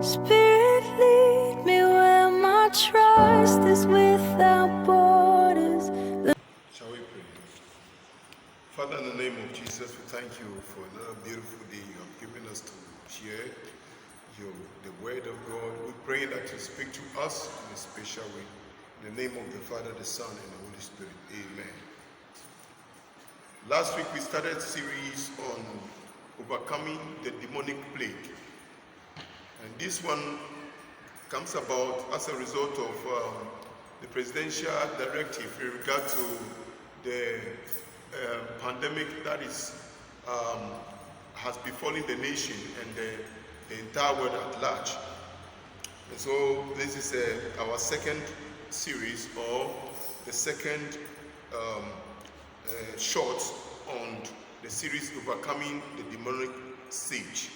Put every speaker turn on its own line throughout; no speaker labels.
Spirit, lead me where my trust is without borders.
Shall we pray? Father, in the name of Jesus, we thank you for another beautiful day you have given us to share the word of God. We pray that you speak to us in a special way. In the name of the Father, the Son, and the Holy Spirit. Amen. Last week we started a series on overcoming the demonic plague. And this one comes about as a result of the presidential directive in regard to the pandemic that has befallen the nation and the entire world at large. And so this is our second series, or the second short on the series Overcoming the Demonic Siege.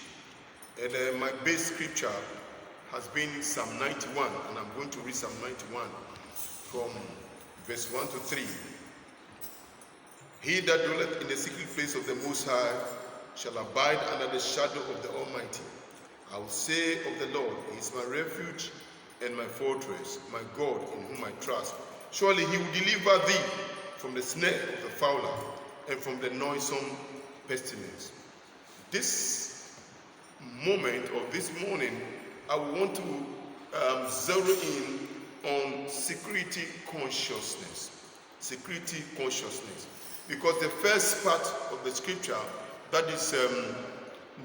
And my base scripture has been Psalm 91, and I'm going to read Psalm 91 from verse 1 to 3. He that dwelleth in the secret place of the Most High shall abide under the shadow of the Almighty. I will say of the Lord, He is my refuge and my fortress, my God in whom I trust. Surely He will deliver thee from the snare of the fowler and from the noisome pestilence. This moment of this morning, I want to zero in on security consciousness. Security consciousness. Because the first part of the scripture, that is in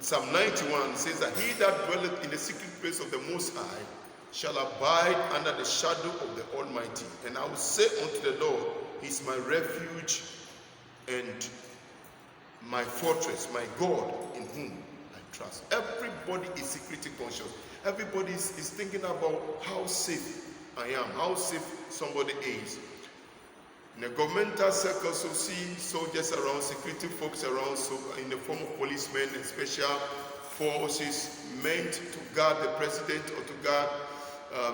Psalm 91, says that he that dwelleth in the secret place of the Most High shall abide under the shadow of the Almighty. And I will say unto the Lord, He is my refuge and my fortress, my God in whom I trust. Everybody is security conscious. Everybody is thinking about how safe I am, how safe somebody is. In the governmental circles, you see soldiers around, security folks around, so in the form of policemen and special forces meant to guard the president or to guard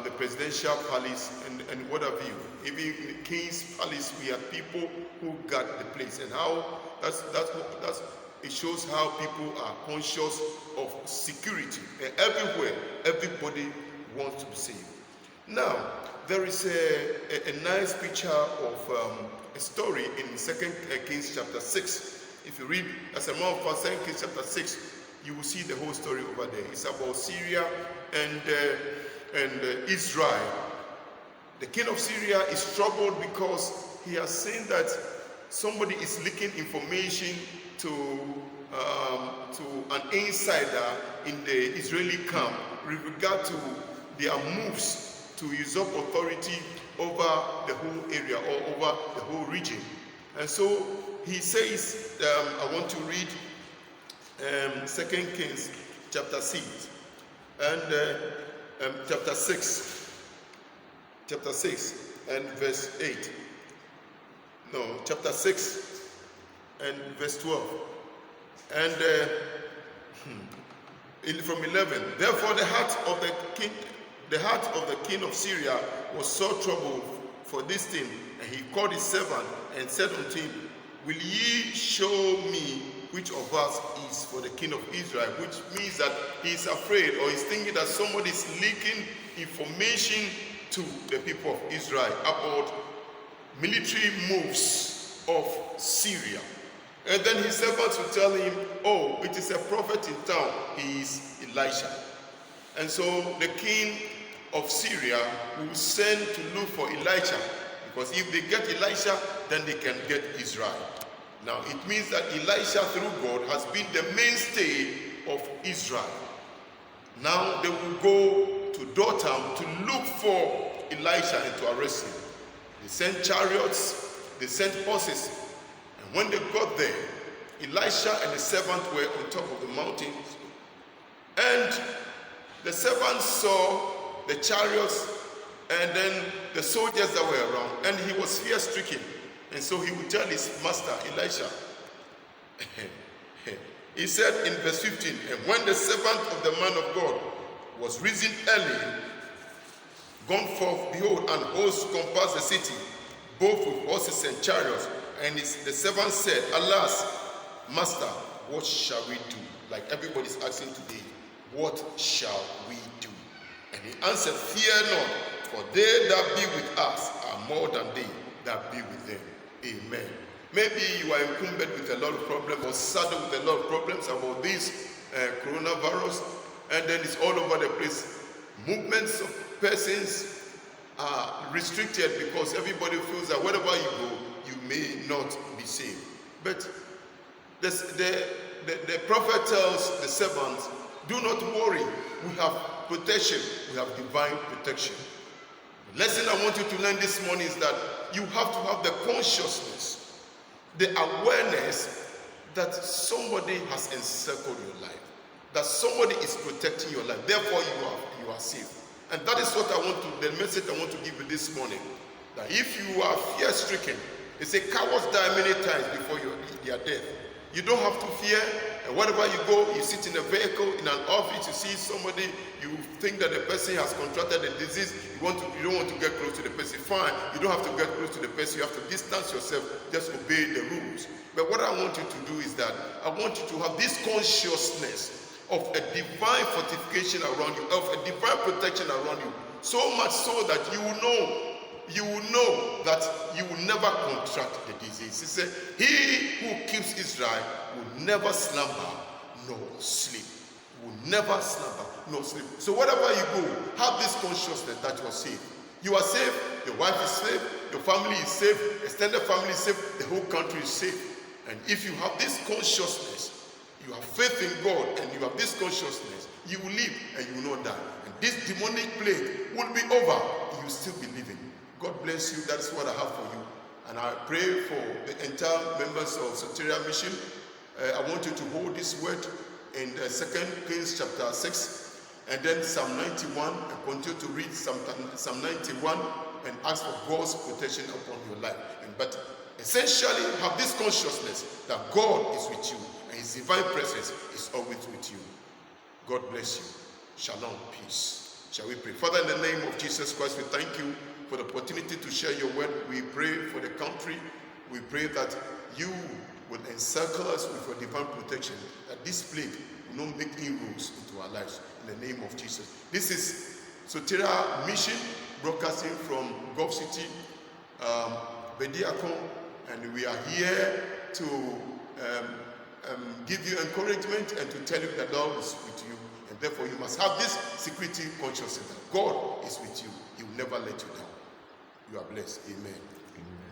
the presidential palace and what have you. Even in the king's palace, we have people who guard the place, and how it shows how people are conscious of security. And everywhere, everybody wants to be safe. Now, there is a nice picture of a story in 2 Kings chapter 6. If you read, as a matter of fact, 2 Kings chapter 6, you will see the whole story over there. It's about Syria and Israel. The king of Syria is troubled because he has seen that somebody is leaking information to an insider in the Israeli camp with regard to their moves to usurp authority over the whole area or over the whole region. And so he says, I want to read 2 Kings chapter 6 and chapter 6 and verse 8. No, chapter 6 and verse 12. And from 11, therefore the heart of the king of Syria was so troubled for this thing, and he called his servant and said unto him, will ye show me which of us is for the king of Israel? Which means that he is afraid, or he's thinking that somebody is leaking information to the people of Israel about military moves of Syria. And then his servants will tell him, oh, it is a prophet in town, he is Elisha. And so the king of Syria will send to look for Elisha, because if they get Elisha, then they can get Israel. Now it means that Elisha, through God, has been the mainstay of Israel. Now they will go to Dothan to look for Elisha and to arrest him. They sent chariots, they sent horses, and when they got there, Elisha and the servant were on top of the mountain, and the servant saw the chariots and then the soldiers that were around, and he was fear-stricken. And so he would tell his master, Elisha, he said in verse 15, and when the servant of the man of God was risen early, gone forth, behold, and hosts compassed the city, both with horses and chariots. And the servant said, alas, master, what shall we do? Like everybody's asking today, what shall we do? And he answered, Fear not, for they that be with us are more than they that be with them. Amen. Maybe you are encumbered with a lot of problems or saddled with a lot of problems about this coronavirus, and then it's all over the place. Movements of persons are restricted because everybody feels that wherever you go, you may not be saved. But the prophet tells the servants, do not worry, we have protection, we have divine protection. The lesson I want you to learn this morning is that you have to have the consciousness, the awareness that somebody has encircled your life, that somebody is protecting your life, therefore you are safe. And that is what the message I want to give you this morning, that if you are fear-stricken, they say cowards die many times before their death. You don't have to fear, and wherever you go, you sit in a vehicle, in an office, you see somebody, you think that the person has contracted a disease, you don't want to get close to the person. Fine, you don't have to get close to the person, you have to distance yourself, just obey the rules. But what I want you to do is that I want you to have this consciousness of a divine fortification around you, of a divine protection around you, so much so that you will know that you will never contract the disease. He said, he who keeps Israel will never slumber nor sleep. Will never slumber nor sleep. So wherever you go, have this consciousness that you are safe. You are safe, your wife is safe, your family is safe, extended family is safe, the whole country is safe. And if you have this consciousness, you have faith in God, and you have this consciousness, you will live and you will not die. And this demonic plague will be over. You will still be living. God bless you. That's what I have for you. And I pray for the entire members of Soteria Mission. I want you to hold this word in 2 Kings chapter 6, and then Psalm 91, and continue to read Psalm 91 and ask for God's protection upon your life. But essentially, have this consciousness that God is with you, and His divine presence is always with you. God bless you. Shalom, peace. Shall we pray? Father, in the name of Jesus Christ, we thank you for the opportunity to share your word. We pray for the country. We pray that you will encircle us with your divine protection, that this plague will not make inroads into our lives. In the name of Jesus. This is Soteria Mission, broadcasting from Gulf City, Bediako, and we are here to give you encouragement and to tell you that God is with you. And therefore you must have this security consciousness that God is with you. He will never let you down. You are blessed. Amen. Amen.